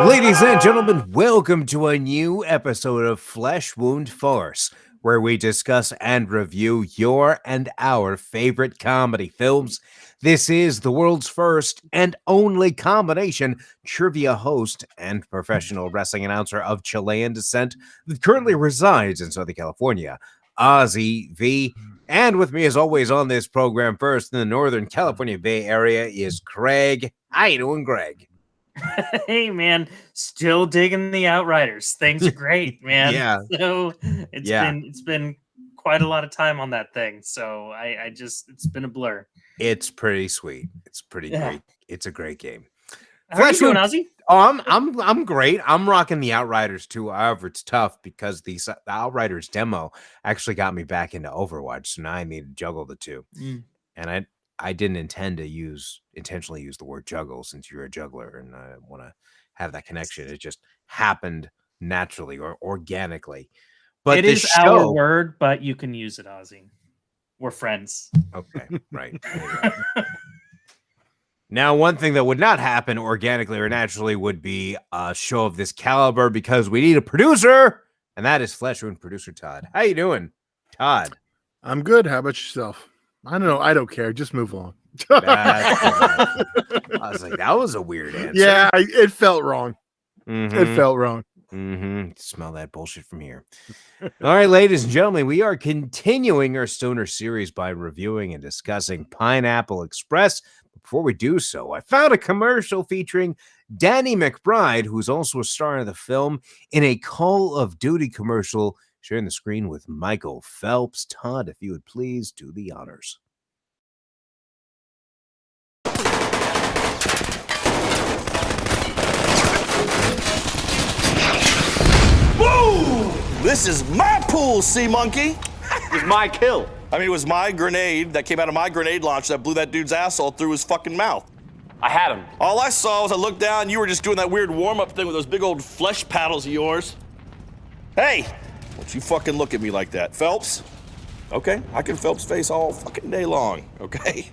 Ladies and gentlemen, welcome to a new episode of Flesh Wound Farce, where we discuss and review your and our favorite comedy films. This is the world's first and only combination trivia host and professional wrestling announcer of Chilean descent that currently resides in Southern California, Ozzy V. And with me, as always, on this program, first in the Northern California Bay Area, is Greg. How you doing, Greg? Hey man, still digging the Outriders. Things are great, man. Yeah. So it's Yeah. been quite a lot of time on that thing. So I just it's been a blur. It's pretty sweet. It's pretty Yeah. great. It's a great game. How are you doing, Ozzy? Oh, I'm great. I'm rocking the Outriders too. However, it's tough because the Outriders demo actually got me back into Overwatch. So now I need to juggle the two. And I didn't intend to intentionally use the word juggle since you're a juggler and I want to have that connection. It just happened naturally or organically. But it is our word, but you can use it, Ozzy. We're friends. Okay, right. Now, one thing that would not happen organically or naturally would be a show of this caliber because we need a producer, and that is Flesh Wound producer Todd. How you doing, Todd? I'm good. How about yourself? I don't know. I don't care. Just move on. I was like, that was a weird answer. Yeah, it felt wrong. Mm-hmm. It felt wrong. Mm-hmm. Smell that bullshit from here. All right, ladies and gentlemen, we are continuing our Stoner series by reviewing and discussing Pineapple Express. Before we do so, I found a commercial featuring Danny McBride, who's also a star in the film, in a Call of Duty commercial, sharing the screen with Michael Phelps. Todd, if you would please do the honors. Woo! This is my pool, sea monkey. It was my kill. I mean, it was my grenade that came out of my grenade launcher that blew that dude's asshole through his fucking mouth. I had him. All I saw was I looked down, you were just doing that weird warm-up thing with those big old flesh paddles of yours. Hey, don't you fucking look at me like that. Phelps? Okay, I can Phelps face all fucking day long, okay?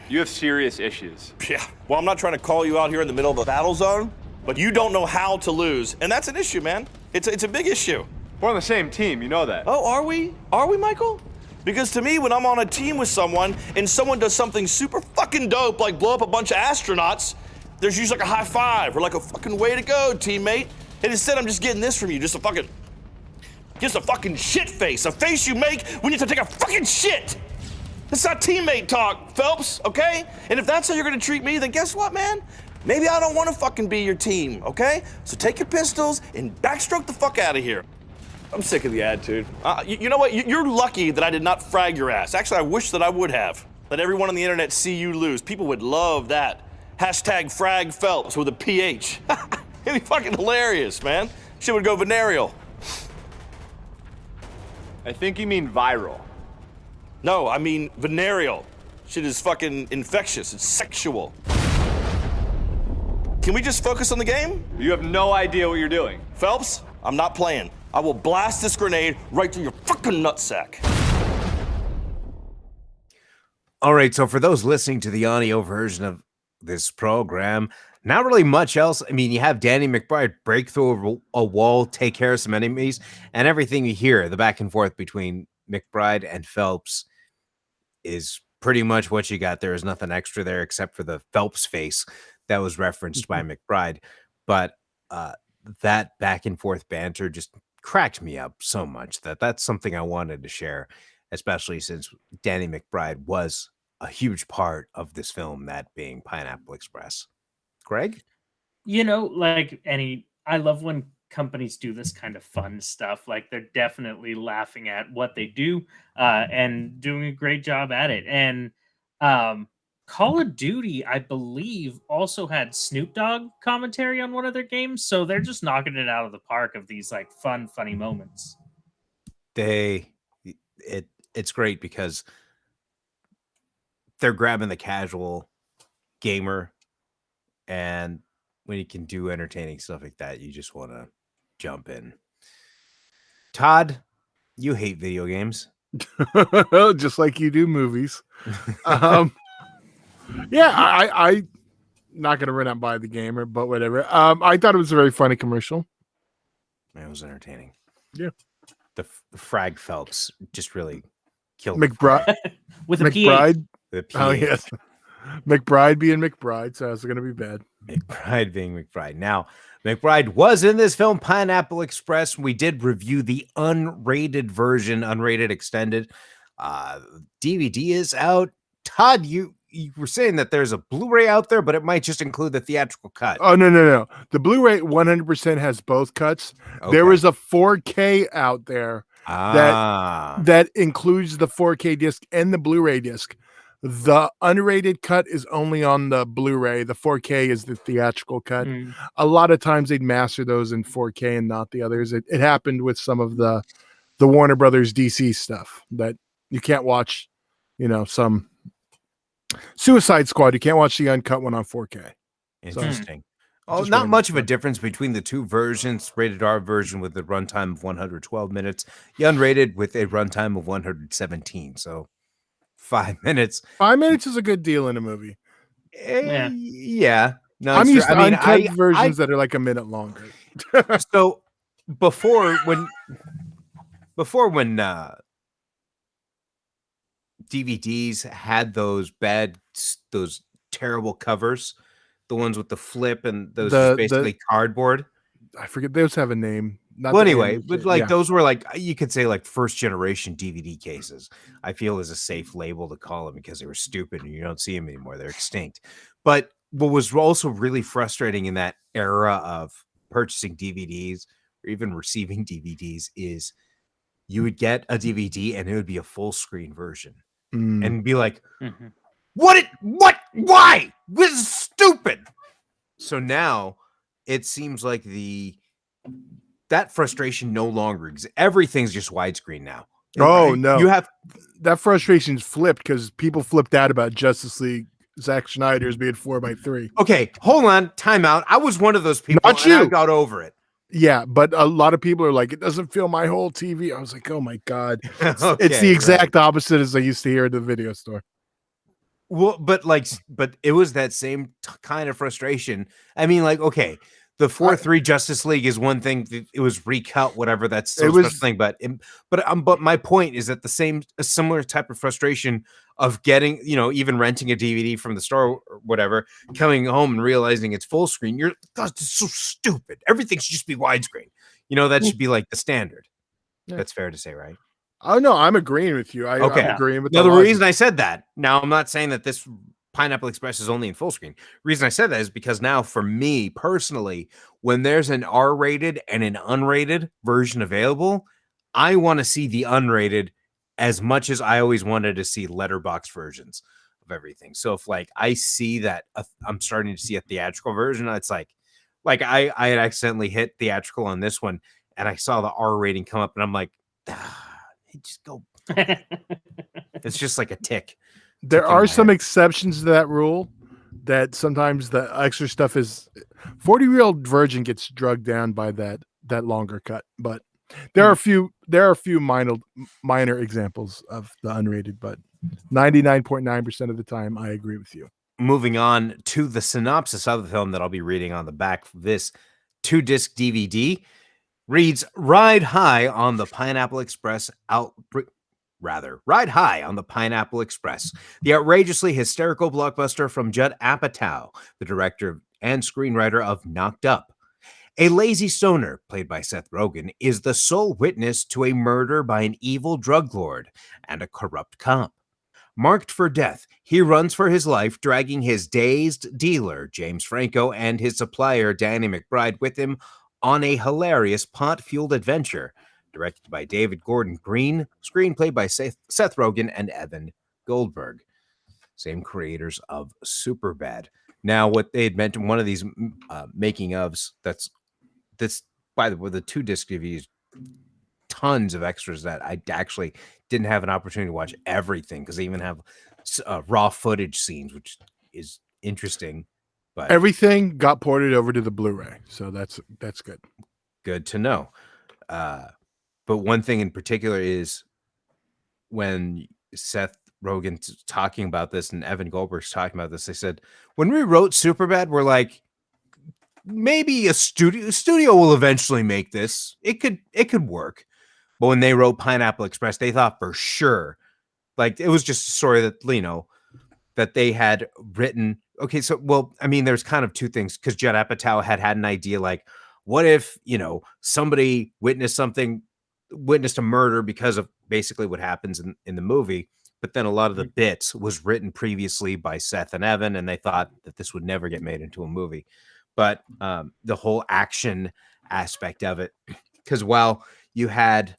You have serious issues. Yeah, well, I'm not trying to call you out here in the middle of a battle zone, but you don't know how to lose, and that's an issue, man. It's a big issue. We're on the same team, you know that. Oh, are we? Are we, Michael? Because to me, when I'm on a team with someone and someone does something super fucking dope, like blow up a bunch of astronauts, there's usually like a high five or like a fucking way to go, teammate. And instead, I'm just getting this from you, just a fucking shit face, a face you make when you have to take a fucking shit. That's not teammate talk, Phelps, okay? And if that's how you're gonna treat me, then guess what, man? Maybe I don't want to fucking be your team, okay? So take your pistols and backstroke the fuck out of here. I'm sick of the attitude. You know what? You're lucky that I did not frag your ass. Actually, I wish that I would have. Let everyone on the internet see you lose. People would love that. Hashtag frag Phelps with a PH. It'd be fucking hilarious, man. Shit would go venereal. I think you mean viral. No, I mean venereal. Shit is fucking infectious. It's sexual. Can we just focus on the game? You have no idea what you're doing. Phelps, I'm not playing. I will blast this grenade right through your fucking nutsack. All right, so for those listening to the audio version of this program, not really much else. I mean, you have Danny McBride break through a wall, take care of some enemies, and everything you hear, the back and forth between McBride and Phelps, is pretty much what you got. There is nothing extra there except for the Phelps face that was referenced by McBride. But that back and forth banter just cracked me up so much that's something I wanted to share, especially since Danny McBride was a huge part of this film, that being Pineapple Express. Greg? You know, I love when companies do this kind of fun stuff. Like, they're definitely laughing at what they do and doing a great job at it. And Call of Duty, I believe, also had Snoop Dogg commentary on one of their games. So they're just knocking it out of the park of these like fun, funny moments. It's great because they're grabbing the casual gamer, and when you can do entertaining stuff like that, you just want to jump in. Todd, you hate video games. Just like you do movies. Yeah, I not gonna run out and buy the game, but whatever. I thought it was a very funny commercial. It was entertaining. Yeah. The Frag Phelps just really killed McBride. With a PH. McBride. the Oh PH. yes. McBride being McBride, so it's gonna be bad. McBride being McBride. Now, McBride was in this film, Pineapple Express. We did review the unrated version, unrated extended. DVD is out. Todd, you were saying that there's a Blu-ray out there, but it might just include the theatrical cut. Oh no. The Blu-ray 100% has both cuts. Okay. There was a 4K out there that includes the 4K disc and the Blu-ray disc. The unrated cut is only on the Blu-ray. The 4K is the theatrical cut. A lot of times they'd master those in 4K and not the others. It happened with some of the Warner Brothers DC stuff that you can't watch, some Suicide Squad. You can't watch the uncut one on 4K. Interesting. Just Not random much of a stuff. difference between the two versions. Rated R version with a runtime of 112 minutes. The unrated with a runtime of 117. So 5 minutes. 5 minutes is a good deal in a movie. Yeah. No, I'm it's used true. to I mean, uncut versions that are like a minute longer. So before when DVDs had those terrible covers, the ones with the flip and those just basically cardboard. I forget, those have a name. Well, anyway, but those were like, you could say like first generation DVD cases. I feel is a safe label to call them because they were stupid and you don't see them anymore. They're extinct. But what was also really frustrating in that era of purchasing DVDs or even receiving DVDs is you would get a DVD and it would be a full screen version and be like, why? This is stupid. So now it seems like that frustration no longer exists. Everything's just widescreen now. Oh, right? no. You have that frustration's flipped because people flipped out about Justice League, Zack Snyder's being 4x3. Okay, hold on, time out. I was one of those people. Not and I you. got over it. Yeah, but a lot of people are like, it doesn't fill my whole TV. I was like, oh my God. It's Okay, the exact opposite as I used to hear at the video store. Well, but it was that same kind of frustration. I mean, like, okay, the 4-3 Justice League is one thing. It was recut, whatever. That's still a special thing. But my point is that a similar type of frustration of getting, even renting a DVD from the store or whatever, coming home and realizing it's full screen. God, it's so stupid. Everything should just be widescreen. That should be like the standard. Yeah. That's fair to say, right? Oh no, I'm agreeing with you. I'm agreeing with Now, the logic. reason I said that, now I'm not saying that this Pineapple Express is only in full screen. The reason I said that is because now, for me personally, when there's an R-rated and an unrated version available, I want to see the unrated as much as I always wanted to see letterbox versions of everything. So if I see that I'm starting to see a theatrical version, it's like I had accidentally hit theatrical on this one and I saw the R rating come up and I'm like, just go. It's just like a tick. There are some exceptions to that rule that sometimes the extra stuff is 40-year-old virgin gets drugged down by that longer cut, but there are a few minor examples of the unrated, but 99.9% of the time I agree with you. Moving on to the synopsis of the film that I'll be reading on the back of this 2-disc DVD reads, Ride high on the Pineapple Express Ride high on the Pineapple Express, the outrageously hysterical blockbuster from Judd Apatow, the director and screenwriter of Knocked Up. A lazy stoner, played by Seth Rogen, is the sole witness to a murder by an evil drug lord and a corrupt cop. Marked for death, he runs for his life, dragging his dazed dealer, James Franco, and his supplier, Danny McBride, with him on a hilarious pot-fueled adventure. Directed by David Gordon Green, screenplay by Seth Rogen and Evan Goldberg, same creators of Superbad. Now, what they had mentioned, one of these making ofs, that's by the way, the 2-disc DVDs, tons of extras that I actually didn't have an opportunity to watch everything because they even have raw footage scenes, which is interesting. But everything got ported over to the Blu-ray, so that's good. Good to know. But one thing in particular is when Seth Rogen's talking about this and Evan Goldberg's talking about this, they said, when we wrote Superbad, we're like, maybe a studio will eventually make this. It could work. But when they wrote Pineapple Express, they thought for sure, like, it was just a story that, that they had written. Okay, so, well, I mean, there's kind of two things, because Judd Apatow had an idea, like, what if, somebody witnessed a murder because of basically what happens in the movie, but then a lot of the bits was written previously by Seth and Evan, and they thought that this would never get made into a movie. But the whole action aspect of it, because while you had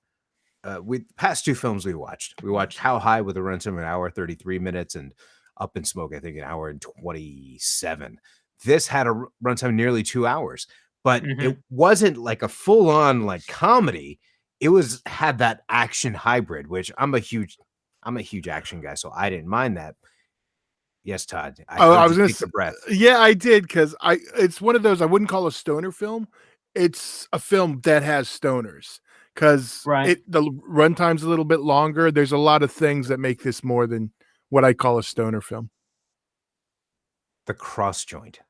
past two films we watched How High with a runtime of an hour 33 minutes, and Up in Smoke, I think, an hour and 27. This had a runtime nearly 2 hours, but it wasn't like a full-on like comedy. It had that action hybrid, which I'm a huge action guy, so I didn't mind that. Yes, Todd. I was going to take a breath. Yeah, I did, because it's one of those I wouldn't call a stoner film. It's a film that has stoners, because the runtime's a little bit longer. There's a lot of things that make this more than what I call a stoner film. The cross joint.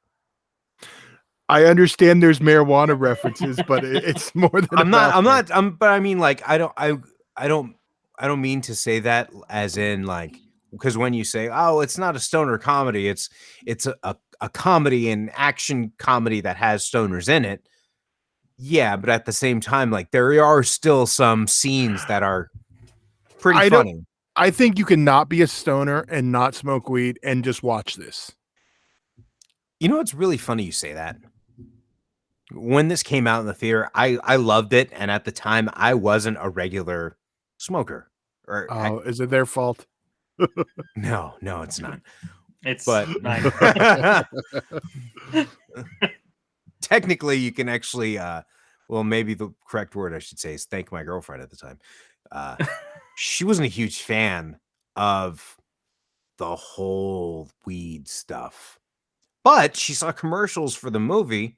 I understand there's marijuana references, but it's more than but I mean, like, I don't mean to say that as in, like, because when you say, oh, it's not a stoner comedy, it's a comedy, and action comedy that has stoners in it. Yeah, but at the same time, like, there are still some scenes that are pretty funny. I think you can not be a stoner and not smoke weed and just watch this. You know, it's really funny you say that. When this came out in the theater, I loved it, and at the time, I wasn't a regular smoker. Is it their fault? No, it's not. Technically, you can actually, well, maybe the correct word I should say is thank my girlfriend at the time. She wasn't a huge fan of the whole weed stuff, but she saw commercials for the movie,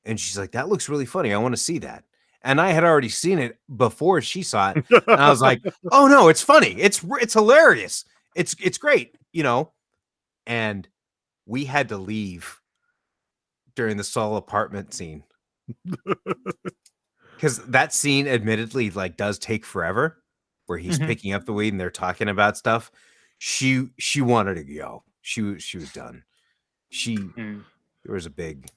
and she's like, that looks really funny. I want to see that. And I had already seen it before she saw it. And I was like, oh no, it's funny. It's hilarious. It's great, and we had to leave during the Saul apartment scene. Because that scene admittedly, like, does take forever, where he's picking up the weed and they're talking about stuff. She wanted to go. She was done. There was a big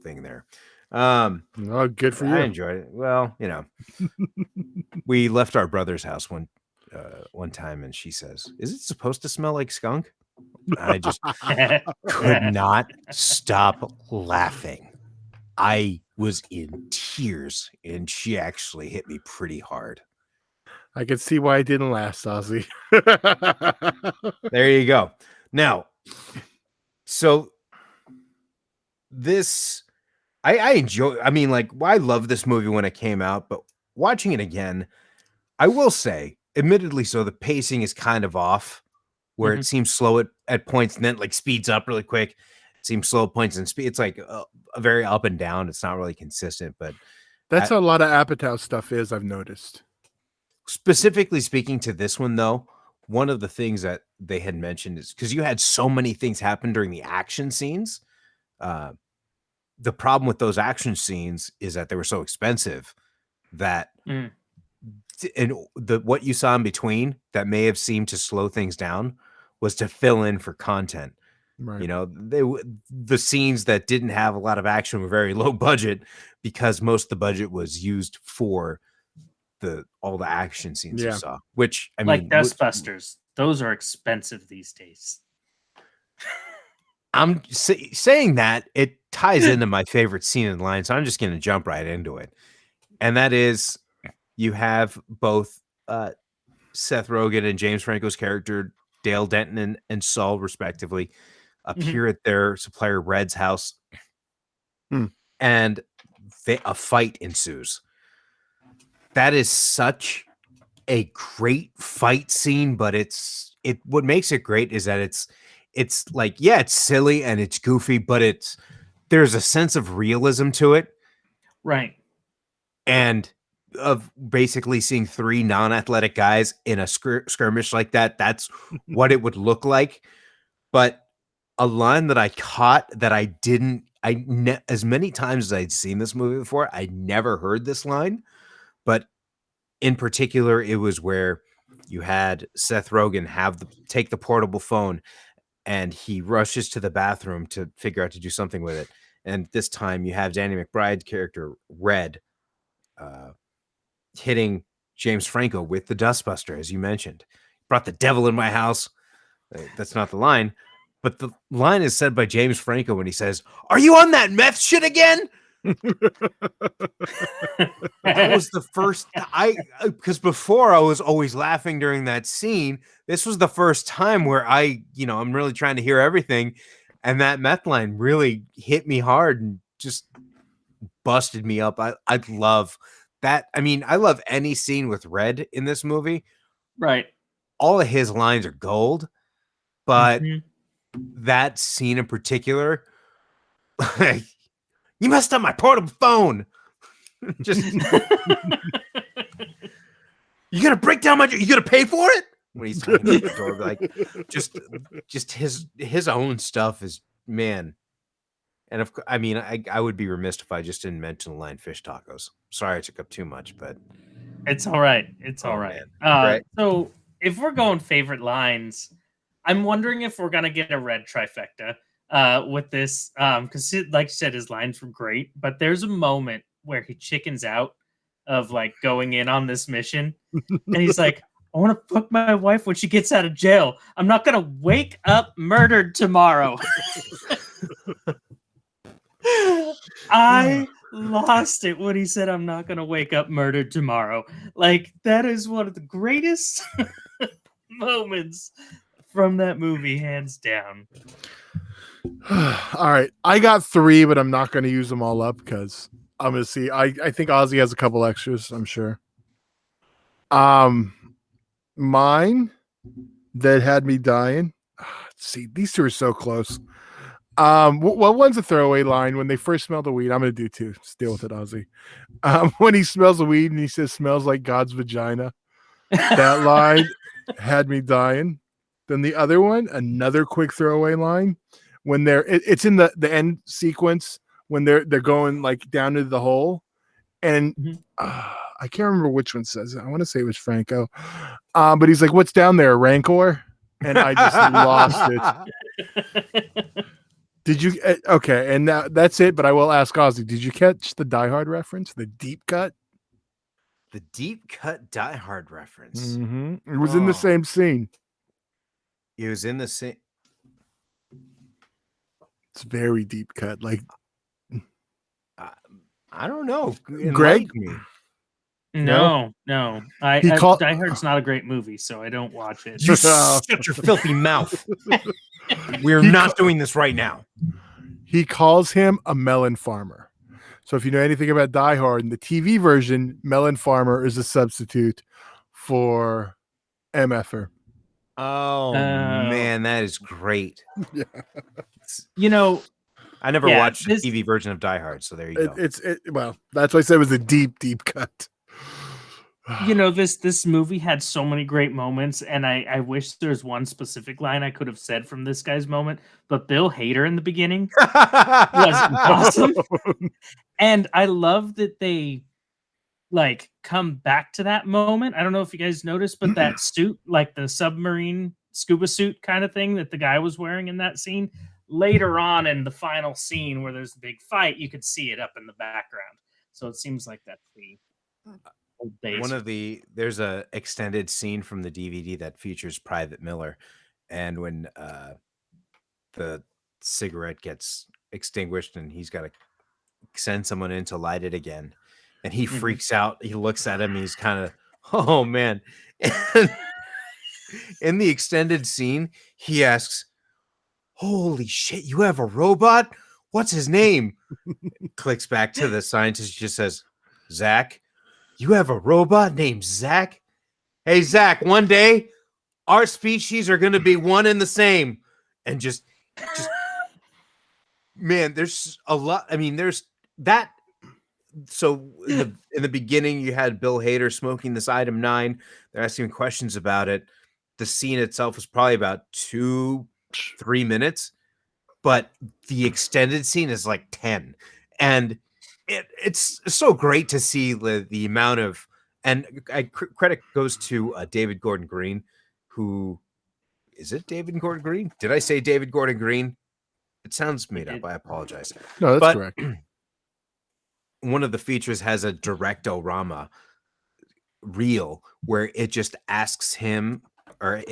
thing there. Good for you. I enjoyed it. Well, we left our brother's house one time, and she says, "Is it supposed to smell like skunk?" I just could not stop laughing. I was in tears, and she actually hit me pretty hard. I could see why it didn't last, Ozzy. There you go. Now, so this, I enjoy. I mean, like, I love this movie when it came out, but watching it again, I will say, admittedly, so the pacing is kind of off, where it seems slow at points, and then like speeds up really quick. It seems slow at points and speed. It's like a very up and down. It's not really consistent, but that's how a lot of Apatow stuff is, I've noticed. Specifically speaking to this one, though, one of the things that they had mentioned is because you had so many things happen during the action scenes. The problem with those action scenes is that they were so expensive that and what you saw in between that may have seemed to slow things down was to fill in for content. Right. The scenes that didn't have a lot of action were very low budget because most of the budget was used for all the action scenes you saw, which I mean, like Dustbusters, those are expensive these days. I'm saying that it ties into my favorite scene in the line, so I'm just going to jump right into it. And that is, you have both Seth Rogen and James Franco's character, Dale Denton and Saul, respectively, appear at their supplier Red's house, and a fight ensues. That is such a great fight scene, but what makes it great is that it's like, yeah, it's silly and it's goofy, but there's a sense of realism to it. Right. And of basically seeing 3 non-athletic guys in a skirmish like that. That's what it would look like. But a line that I caught that I didn't, as many times as I'd seen this movie before, I never heard this line. But in particular, it was where you had Seth Rogen take the portable phone, and he rushes to the bathroom to figure out to do something with it. And this time you have Danny McBride's character, Red, hitting James Franco with the dustbuster, as you mentioned. Brought the devil in my house. That's not the line. But the line is said by James Franco when he says, "Are you on that meth shit again?" That was the first because before I was always laughing during that scene. This was the first time where I'm really trying to hear everything, and that meth line really hit me hard and just busted me up. I love that. I mean, I love any scene with Red in this movie. Right. All of his lines are gold, but that scene in particular, you messed up my portable phone. Just you gonna break down you gonna pay for it when he's talking to the door, like just his own stuff is, man. And I would be remiss if I just didn't mention the line fish tacos. Sorry I took up too much, but it's all right. It's all right. So if we're going favorite lines, I'm wondering if we're gonna get a Red trifecta with this, because like you said, his lines were great, but there's a moment where he chickens out of like going in on this mission, and he's like, "I want to fuck my wife when she gets out of jail. I'm not gonna wake up murdered tomorrow." I lost it when he said, "I'm not gonna wake up murdered tomorrow." Like, that is one of the greatest moments from that movie, hands down. All right, I got 3, but I'm not going to use them all up because I'm going to see. I think Ozzy has a couple extras, I'm sure. Mine that had me dying. See, these 2 are so close. Well, one's a throwaway line. When they first smell the weed, I'm going to do 2. Just deal with it, Ozzy. When he smells the weed and he says, "Smells like God's vagina." That line had me dying. Then the other one, another quick throwaway line, when it's in the end sequence when they're going like down into the hole, and I can't remember which one says it. I want to say it was Franco, but he's like, "What's down there, Rancor?" And I just lost it. Did you? Okay, and that's it. But I will ask Ozzy, did you catch the Die Hard reference, the deep cut? The deep cut Die Hard reference. It was in the same scene. It was in the same. It's very deep cut. Like, I don't know. Greg? Me. No. Die Hard's not a great movie, so I don't watch it. You shut your filthy mouth. We're not doing this right now. He calls him a melon farmer. So if you know anything about Die Hard, in the TV version, melon farmer is a substitute for MFer. Oh, man, that is great. Yeah. I never watched the TV version of Die Hard, so there you go. Well, that's why I said it was a deep, deep cut. This movie had so many great moments, and I wish there's one specific line I could have said from this guy's moment, but Bill Hader in the beginning was awesome. And I love that they like come back to that moment. I don't know if you guys noticed, but that suit, like the submarine scuba suit kind of thing that the guy was wearing in that scene, later on in the final scene where there's the big fight, you could see it up in the background. So it seems like that's the there's a extended scene from the DVD that features Private Miller, and when the cigarette gets extinguished and he's got to send someone in to light it again, and he freaks out. He looks at him, he's kind of, oh man. And in the extended scene, he asks, "Holy shit, you have a robot? What's his name?" Clicks back to the scientist, just says, "Zach. You have a robot named Zach? Hey, Zach, one day our species are going to be one and the same." And just, man, there's a lot. I mean, there's that so in the beginning, you had Bill Hader smoking this item 9. They're asking him questions about it. The scene itself was probably about 2-3 minutes, but the extended scene is like 10, and it's so great to see the amount of, and credit goes to David Gordon Green, who is it David Gordon Green? Did I say David Gordon Green? It sounds made up. I apologize. No, that's But correct. one of the features has a direct-o-rama reel where it just asks him, or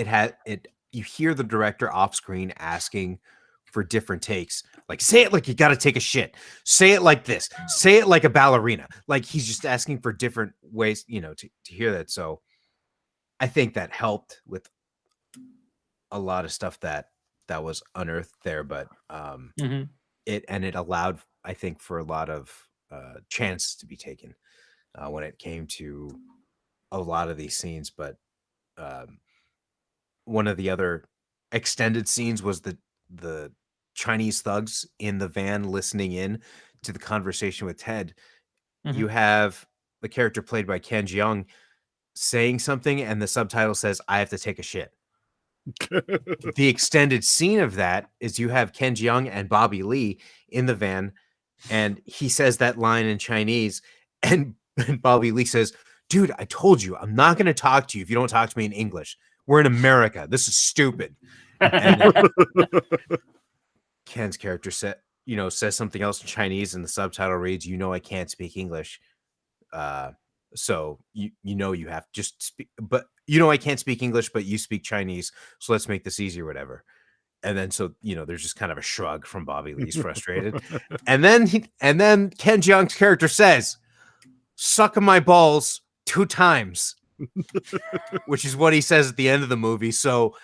you hear the director off screen asking for different takes. Like, say it like you got to take a shit. Say it like this. Say it like a ballerina. Like, he's just asking for different ways, to hear that. So I think that helped with a lot of stuff that was unearthed there, but it allowed, I think, for a lot of chance to be taken when it came to a lot of these scenes. But one of the other extended scenes was the Chinese thugs in the van listening in to the conversation with Ted. You have the character played by Ken Jeong saying something, and the subtitle says, "I have to take a shit." The extended scene of that is you have Ken Jeong and Bobby Lee in the van, and he says that line in Chinese, and Bobby Lee says, "Dude, I told you, I'm not going to talk to you if you don't talk to me in English. We're in America. This is stupid." And Ken's character says something else in Chinese, and the subtitle reads, "I can't speak English. So you have to just speak, but I can't speak English, but you speak Chinese. So let's make this easy or whatever." And then, so, there's just kind of a shrug from Bobby Lee. He's frustrated. and then Ken Jeong's character says, "Suck on my balls 2 times," which is what he says at the end of the movie. So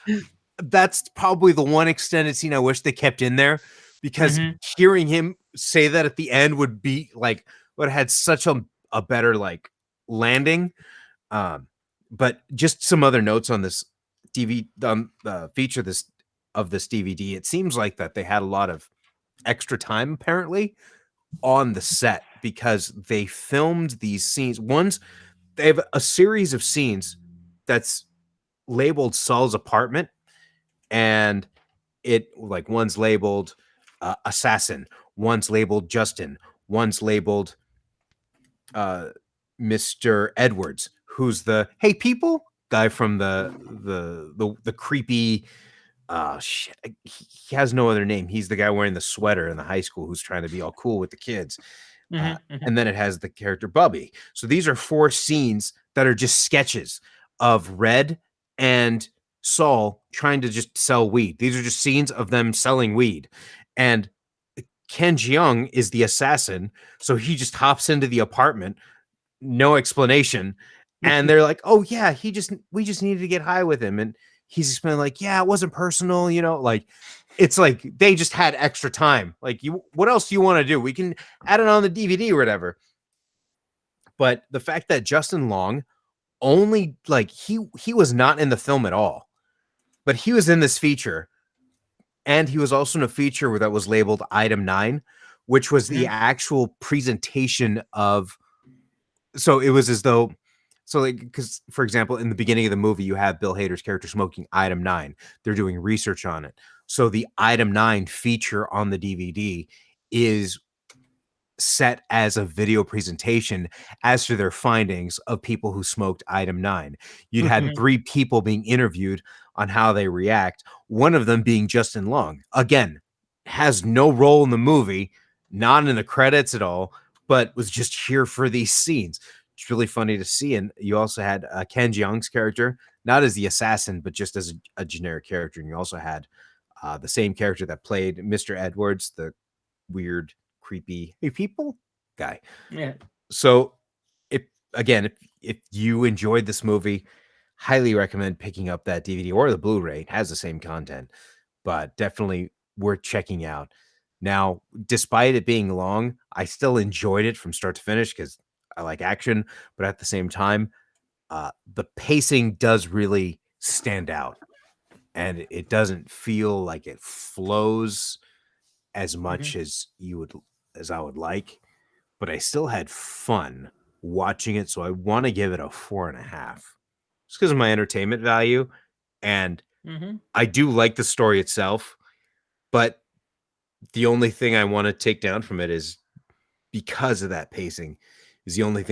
that's probably the one extended scene I wish they kept in there, because hearing him say that at the end would be like, would have had such a better like landing. But just some other notes on this feature of this DVD. It seems like that they had a lot of extra time apparently on the set, because they filmed these scenes. They have a series of scenes that's labeled Saul's apartment, and one's labeled assassin, one's labeled Justin, one's labeled Mr. Edwards, who's the hey people guy from the creepy shit. He has no other name. He's the guy wearing the sweater in the high school who's trying to be all cool with the kids. And then it has the character Bubby. So these are 4 scenes that are just sketches of Red and Saul trying to just sell weed. These are just scenes of them selling weed. And Ken Jeong is the assassin. So he just hops into the apartment, no explanation. And they're like, "Oh yeah, we just needed to get high with him." And he's just been like, "Yeah, it wasn't personal, like it's like they just had extra time. Like, what else do you want to do? We can add it on the DVD or whatever." But the fact that Justin Long only he was not in the film at all, but he was in this feature, and he was also in a feature that was labeled Item 9, which was the actual presentation of. So it was as though. So, because, for example, in the beginning of the movie, you have Bill Hader's character smoking Item 9. They're doing research on it. So the Item 9 feature on the DVD is set as a video presentation as to their findings of people who smoked Item 9. You'd had 3 people being interviewed on how they react. One of them being Justin Long. Again, has no role in the movie, not in the credits at all, but was just here for these scenes. It's really funny to see. And you also had Ken Jeong's character, not as the assassin, but just as a generic character. And you also had the same character that played Mr. Edwards, the weird, creepy hey people guy. Yeah. So if you enjoyed this movie, highly recommend picking up that DVD or the Blu-ray. It has the same content, but definitely worth checking out. Now, despite it being long, I still enjoyed it from start to finish because I like action, but at the same time, the pacing does really stand out, and it doesn't feel like it flows as much as I would like. but I still had fun watching it. So I want to give it a 4.5 just because of my entertainment value. And I do like the story itself, but the only thing I want to take down from it is because of that pacing is the only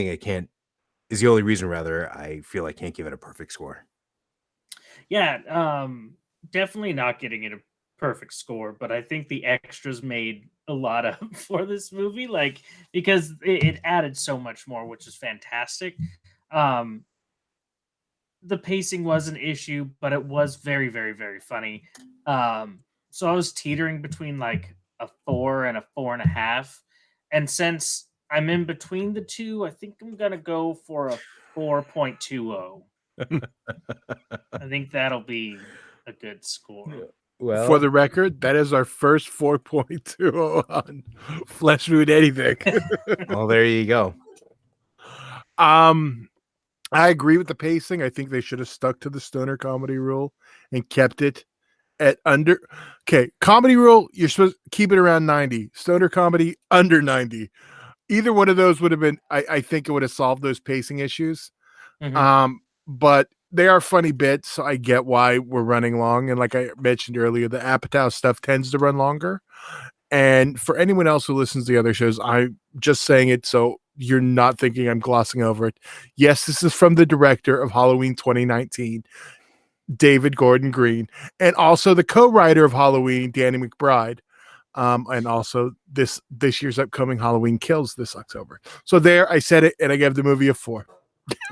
reason rather I feel I can't give it a perfect score. Yeah, definitely not getting it a perfect score, but I think the extras made a lot of for this movie, like because it added so much more, which is fantastic. Um, the pacing was an issue, but it was very, very, very funny. So I was teetering between like a 4 and a 4.5, and since I'm in between the two, I think I'm gonna go for a 4.20. I think that'll be a good score. Well, For the record, that is our first 4.20 on Flesh Food Anything. well, there you go. I agree with the pacing. I think they should have stuck to the stoner comedy rule and kept it at under. Okay, comedy rule, you're supposed to keep it around 90. Stoner comedy, under 90. Either one of those would have been, I think it would have solved those pacing issues. But they are funny bits, so I get why we're running long. And like I mentioned earlier, the Apatow stuff tends to run longer. And for anyone else who listens to the other shows, I'm just saying it so you're not thinking I'm glossing over it. Yes, this is from the director of Halloween 2019, David Gordon Green, and also the co-writer of Halloween, Danny McBride, and also this year's upcoming Halloween Kills this October. So there, I said it, and I gave the movie a 4.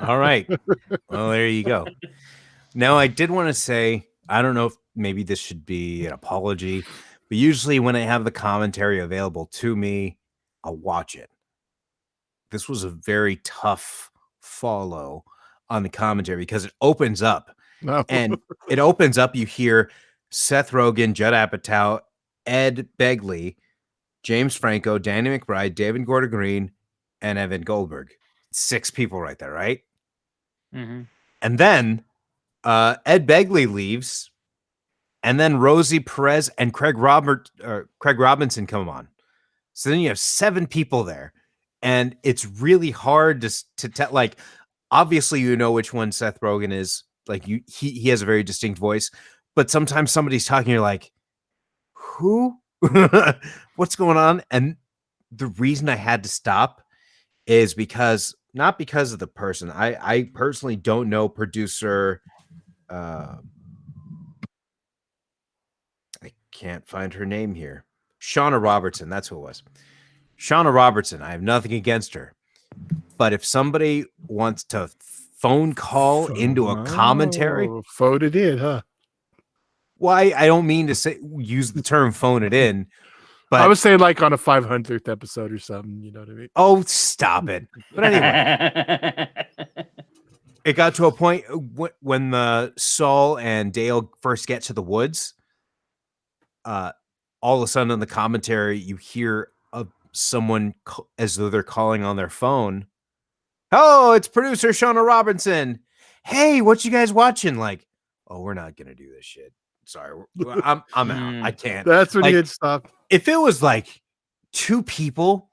All right. Well, there you go. Now, I did want to say, I don't know if maybe this should be an apology, but usually when I have the commentary available to me, I'll watch it. This was a very tough follow on the commentary because it opens up. No. And it opens up, you hear Seth Rogen, Judd Apatow, Ed Begley, James Franco, Danny McBride, David Gordon Green, and Evan Goldberg. 6 people right there, right? And then Ed Begley leaves, and then Rosie Perez and Craig Robinson come on. So then you have 7 people there, and it's really hard to tell. Like, obviously, you know which one Seth Rogen is. Like, he has a very distinct voice, but sometimes somebody's talking, you're like, who? What's going on? And the reason I had to stop is not because of the person. I personally don't know producer. I can't find her name here. Shauna Robertson. That's who it was. Shauna Robertson. I have nothing against her. But if somebody wants to phone call into a commentary. Phone it in, huh? Well, I don't mean to use the term phone it in. But I was saying like on a 500th episode or something, you know what I mean? Oh, stop it. But anyway, it got to a point when the Saul and Dale first get to the woods. All of a sudden on the commentary, you hear someone as though they're calling on their phone. Oh, it's producer Shauna Robinson. Hey, what you guys watching? Like, oh, we're not going to do this shit. Sorry. I'm out. I can't. That's when like, you had stopped. If it was like 2 people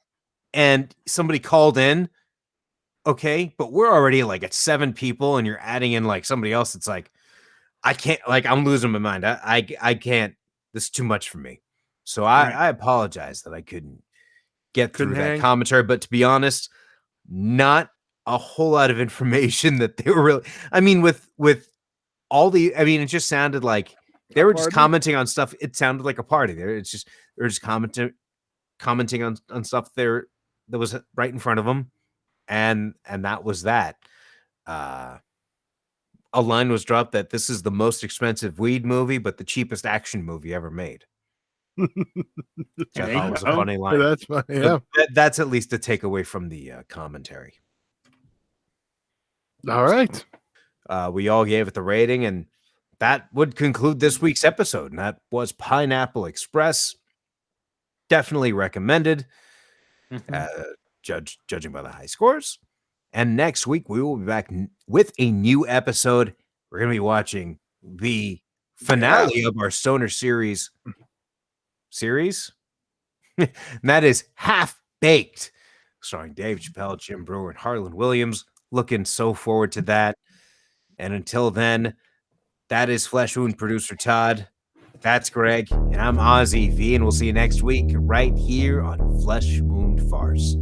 and somebody called in, okay, but we're already like at 7 people and you're adding in like somebody else. It's like, I can't, like, I'm losing my mind. I can't, this is too much for me. So I apologize that I couldn't get through that commentary, but to be honest, not a whole lot of information that they were really, I mean, with all the, I mean, it just sounded like they were just commenting on stuff. It sounded like a party there. It's just, they're just commenting on stuff there that was right in front of them. And that was that. A line was dropped that this is the most expensive weed movie, but the cheapest action movie ever made. Which I thought was a funny line. That's funny. Yeah. That's at least a takeaway from the commentary. All right. We all gave it the rating, and that would conclude this week's episode. And that was Pineapple Express. Definitely recommended, judging by the high scores. And next week, we will be back with a new episode. We're going to be watching the finale of our Stoner series. And that is Half Baked. starring Dave Chappelle, Jim Brewer, and Harlan Williams. Looking so forward to that. And until then, that is Flesh Wound producer Todd. That's Greg, and I'm Ozzy V, and we'll see you next week right here on Flesh Wound Farce.